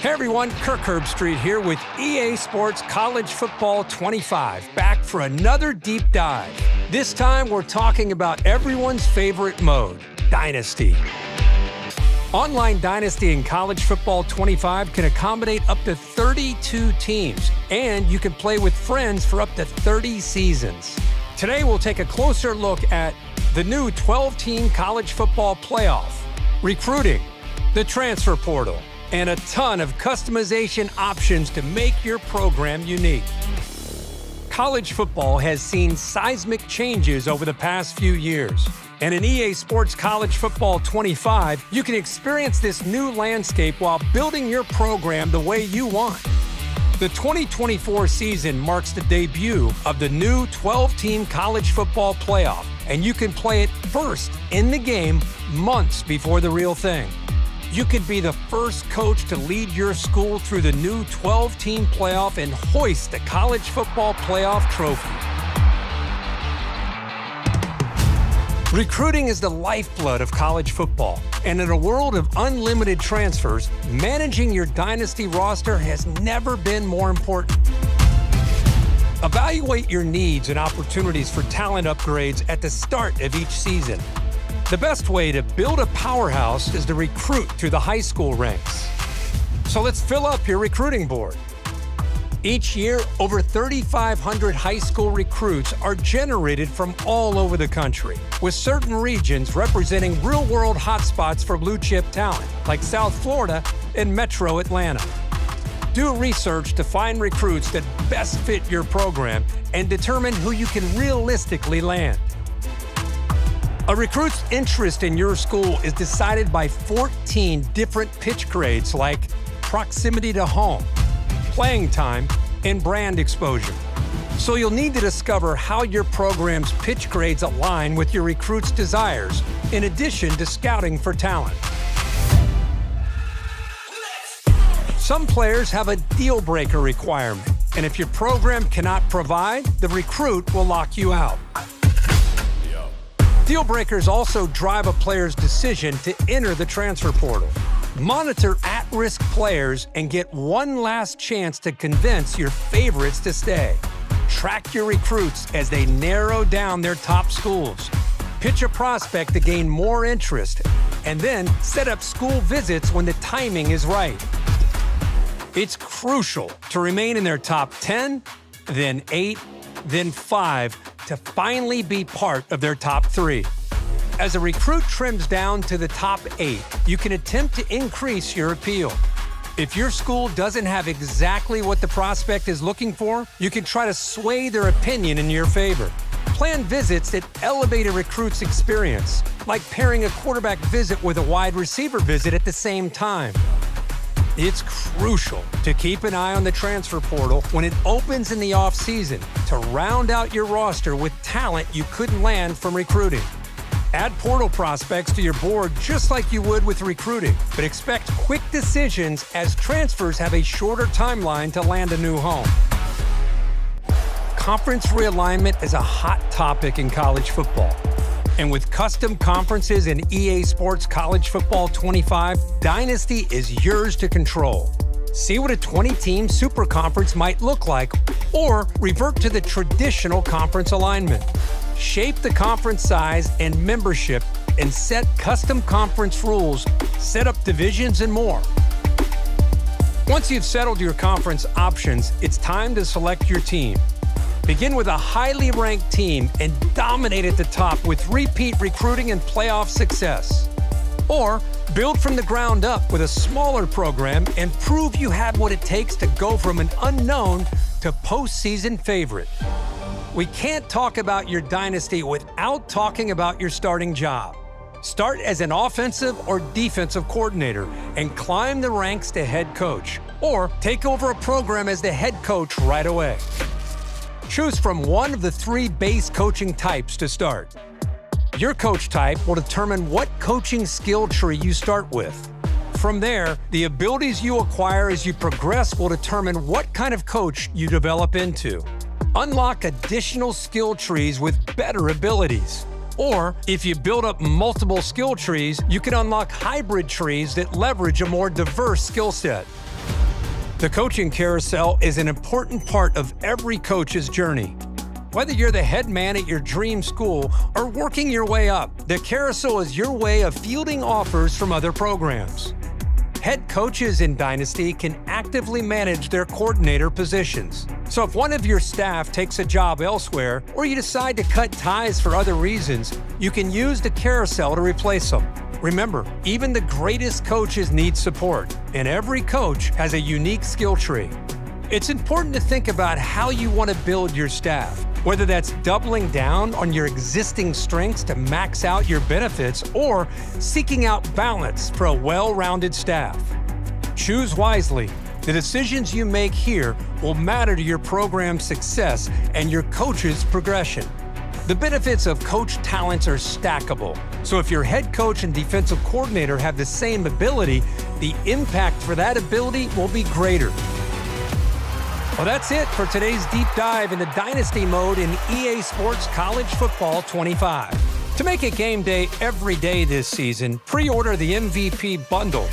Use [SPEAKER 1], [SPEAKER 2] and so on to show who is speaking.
[SPEAKER 1] Hey everyone, Kirk Herbstreit here with EA Sports College Football 25, back for another deep dive. This time we're talking about everyone's favorite mode, Dynasty. Online Dynasty in College Football 25 can accommodate up to 32 teams, and you can play with friends for up to 30 seasons. Today we'll take a closer look at the new 12-team college football playoff, recruiting, the transfer portal, and a ton of customization options to make your program unique. College football has seen seismic changes over the past few years, and in EA Sports College Football 25, you can experience this new landscape while building your program the way you want. The 2024 season marks the debut of the new 12-team college football playoff, and you can play it first in the game months before the real thing. You could be the first coach to lead your school through the new 12-team playoff and hoist the college football playoff trophy. Recruiting is the lifeblood of college football, and in a world of unlimited transfers, managing your dynasty roster has never been more important. Evaluate your needs and opportunities for talent upgrades at the start of each season. The best way to build a powerhouse is to recruit through the high school ranks. So let's fill up your recruiting board. Each year, over 3,500 high school recruits are generated from all over the country, with certain regions representing real-world hotspots for blue-chip talent, like South Florida and Metro Atlanta. Do research to find recruits that best fit your program and determine who you can realistically land. A recruit's interest in your school is decided by 14 different pitch grades like proximity to home, playing time, and brand exposure. So you'll need to discover how your program's pitch grades align with your recruit's desires, in addition to scouting for talent. Some players have a deal-breaker requirement, and if your program cannot provide, the recruit will lock you out. Deal breakers also drive a player's decision to enter the transfer portal. Monitor at-risk players and get one last chance to convince your favorites to stay. Track your recruits as they narrow down their top schools. Pitch a prospect to gain more interest, and then set up school visits when the timing is right. It's crucial to remain in their top 10, then 8, then 5, to finally be part of their top 3. As a recruit trims down to the top 8, you can attempt to increase your appeal. If your school doesn't have exactly what the prospect is looking for, you can try to sway their opinion in your favor. Plan visits that elevate a recruit's experience, like pairing a quarterback visit with a wide receiver visit at the same time. It's crucial to keep an eye on the transfer portal when it opens in the offseason to round out your roster with talent you couldn't land from recruiting. Add portal prospects to your board just like you would with recruiting, but expect quick decisions as transfers have a shorter timeline to land a new home. Conference realignment is a hot topic in college football. And with custom conferences in EA Sports College Football 25, Dynasty is yours to control. See what a 20-team super conference might look like, or revert to the traditional conference alignment. Shape the conference size and membership and set custom conference rules, set up divisions, and more. Once you've settled your conference options, it's time to select your team. Begin with a highly ranked team and dominate at the top with repeat recruiting and playoff success. Or build from the ground up with a smaller program and prove you have what it takes to go from an unknown to postseason favorite. We can't talk about your dynasty without talking about your starting job. Start as an offensive or defensive coordinator and climb the ranks to head coach, or take over a program as the head coach right away. Choose from one of the 3 base coaching types to start. Your coach type will determine what coaching skill tree you start with. From there, the abilities you acquire as you progress will determine what kind of coach you develop into. Unlock additional skill trees with better abilities. Or, if you build up multiple skill trees, you can unlock hybrid trees that leverage a more diverse skill set. The coaching carousel is an important part of every coach's journey. Whether you're the head man at your dream school or working your way up, the carousel is your way of fielding offers from other programs. Head coaches in Dynasty can actively manage their coordinator positions. So if one of your staff takes a job elsewhere or you decide to cut ties for other reasons, you can use the carousel to replace them. Remember, even the greatest coaches need support, and every coach has a unique skill tree. It's important to think about how you want to build your staff, whether that's doubling down on your existing strengths to max out your benefits or seeking out balance for a well-rounded staff. Choose wisely. The decisions you make here will matter to your program's success and your coach's progression. The benefits of coach talents are stackable, so if your head coach and defensive coordinator have the same ability, the impact for that ability will be greater. Well, that's it for today's deep dive into Dynasty Mode in EA Sports College Football 25. To make it game day every day this season, pre-order the MVP bundle.